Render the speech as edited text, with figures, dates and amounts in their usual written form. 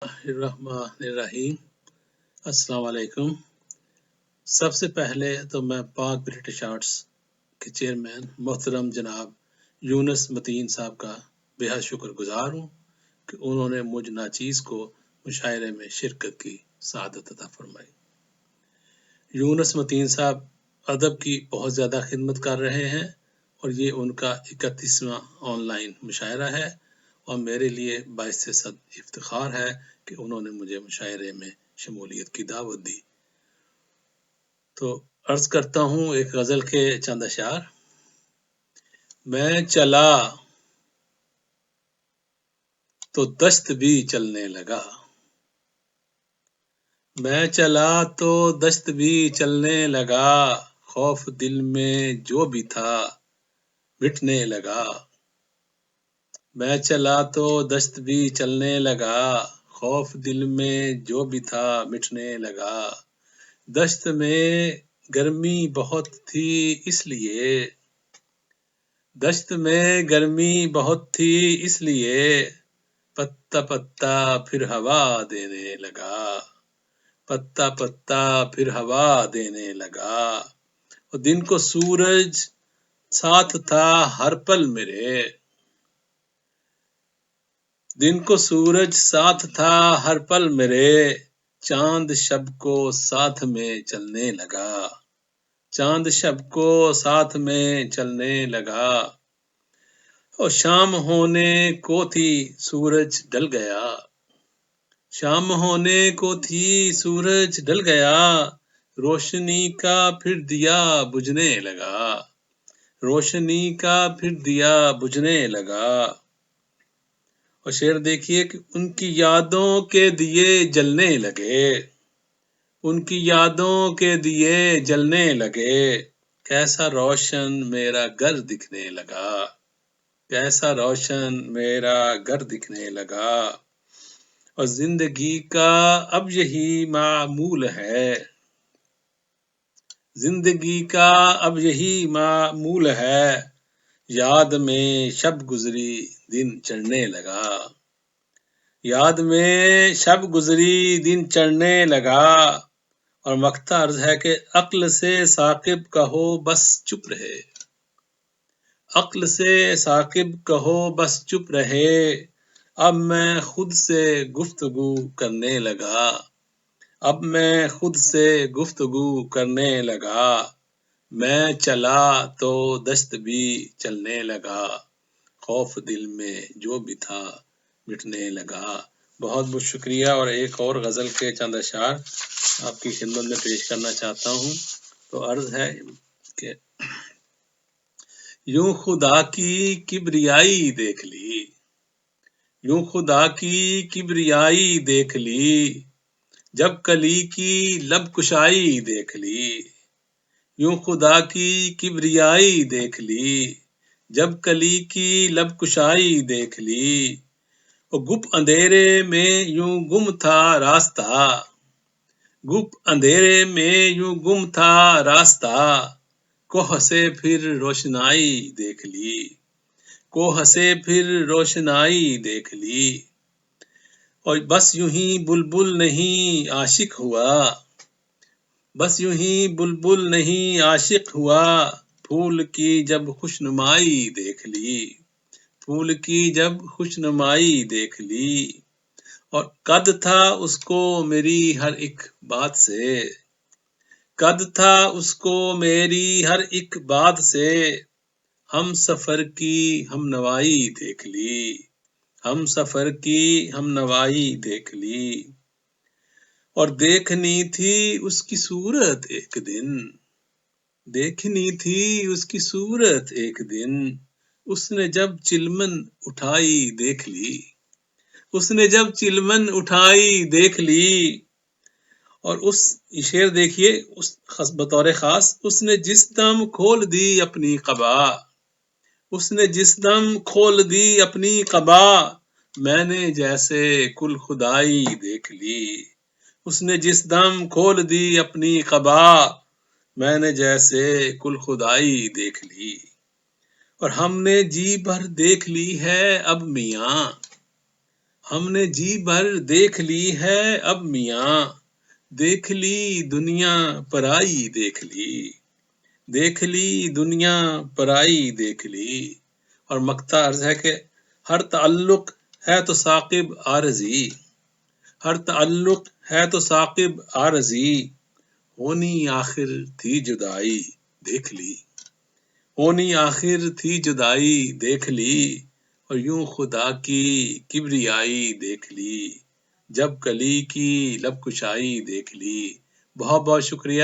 الرحمن الرحیم۔ السلام علیکم۔ سب سے پہلے تو میں پاک برٹش آرٹس کے چیئرمین محترم جناب یونس متین صاحب کا بے حد شکر گزار ہوں کہ انہوں نے مجھ ناچیز کو مشاعرے میں شرکت کی سعادت عطا فرمائی۔ یونس متین صاحب ادب کی بہت زیادہ خدمت کر رہے ہیں اور یہ ان کا 31واں آن لائن مشاعرہ ہے اور میرے لیے باعث صد افتخار ہے کہ انہوں نے مجھے مشاعرے میں شمولیت کی دعوت دی۔ تو عرض کرتا ہوں ایک غزل کے چند اشعار۔ میں چلا تو دشت بھی چلنے لگا، میں چلا تو دشت بھی چلنے لگا، خوف دل میں جو بھی تھا مٹنے لگا۔ میں چلا تو دشت بھی چلنے لگا، خوف دل میں جو بھی تھا مٹنے لگا۔ دشت میں گرمی بہت تھی اس لیے، دشت میں گرمی بہت تھی اس لیے، پتا پتا پھر ہوا دینے لگا، پتا پتا پھر ہوا دینے لگا۔ اور دن کو سورج ساتھ تھا ہر پل میرے، دن کو سورج ساتھ تھا ہر پل میرے، چاند شب کو ساتھ میں چلنے لگا، چاند شب کو ساتھ میں چلنے لگا۔ اور شام ہونے کو تھی سورج ڈل گیا، شام ہونے کو تھی سورج ڈل گیا، روشنی کا پھر دیا بجھنے لگا، روشنی کا پھر دیا بجھنے لگا۔ اور شعر دیکھیے کہ ان کی یادوں کے دیے جلنے لگے، ان کی یادوں کے دیے جلنے لگے، کیسا روشن میرا گھر دکھنے لگا، کیسا روشن میرا گھر دکھنے لگا۔ اور زندگی کا اب یہی معمول ہے، زندگی کا اب یہی معمول ہے، یاد میں شب گزری دن چڑھنے لگا، یاد میں شب گزری دن چڑھنے لگا۔ اور مقطع عرض ہے کہ عقل سے ثاقب کہو بس چپ رہے، عقل سے ثاقب کہو بس چپ رہے، اب میں خود سے گفتگو کرنے لگا، اب میں خود سے گفتگو کرنے لگا۔ میں چلا تو دشت بھی چلنے لگا، خوف دل میں جو بھی تھا مٹنے لگا۔ بہت بہت شکریہ۔ اور ایک اور غزل کے چند اشعار آپ کی خدمت میں پیش کرنا چاہتا ہوں۔ تو عرض ہے کہ یوں خدا کی کبریائی دیکھ لی، یوں خدا کی کبریائی دیکھ لی، جب کلی کی لب کشائی دیکھ لی، یوں خدا کی کبریائی دیکھ لی، جب کلی کی لب کشائی دیکھ لی۔ اور گپ اندھیرے میں یوں گم تھا راستہ، گپ اندھیرے میں یوں گم تھا راستہ، کوہ سے پھر روشنائی دیکھ لی، کوہ سے پھر روشنائی دیکھ لی۔ اور بس یوں ہی بلبل نہیں عاشق ہوا، بس یوں ہی بلبل نہیں عاشق ہوا، پھول کی جب خوشنمائی دیکھ لی، پھول کی جب خوشنمائی دیکھ لی۔ اور قد تھا اس کو میری ہر ایک بات سے، قد تھا اس کو میری ہر ایک بات سے، ہم سفر کی ہم نوائی دیکھ لی، ہم سفر کی ہم نوائی دیکھ لی۔ اور دیکھنی تھی اس کی صورت ایک دن، دیکھنی تھی اس کی صورت ایک دن، اس نے جب چلمن اٹھائی دیکھ لی، اس نے جب چلمن اٹھائی دیکھ لی۔ اور اس شعر دیکھیے بطور خاص، اس نے جس دم کھول دی اپنی قبا، اس نے جس دم کھول دی اپنی قبا، میں نے جیسے کل خدائی دیکھ لی، اس نے جس دم کھول دی اپنی قبا، میں نے جیسے کل خدائی دیکھ لی۔ اور ہم نے جی بھر دیکھ لی ہے اب میاں، ہم نے جی بھر دیکھ لی ہے اب میاں، دیکھ لی دنیا پرائی دیکھ لی، دیکھ لی دنیا پرائی دیکھ لی۔ اور مقطع عرض ہے کہ ہر تعلق ہے تو ثاقب عارضی، ہر تعلق ہے تو ثاقب عارضی، ہونی آخر تھی جدائی دیکھ لی، ہونی آخر تھی جدائی دیکھ لی، اور یوں خدا کی کبریائی دیکھ لی، جب کلی کی لب کشائی دیکھ لی۔ بہت بہت شکریہ۔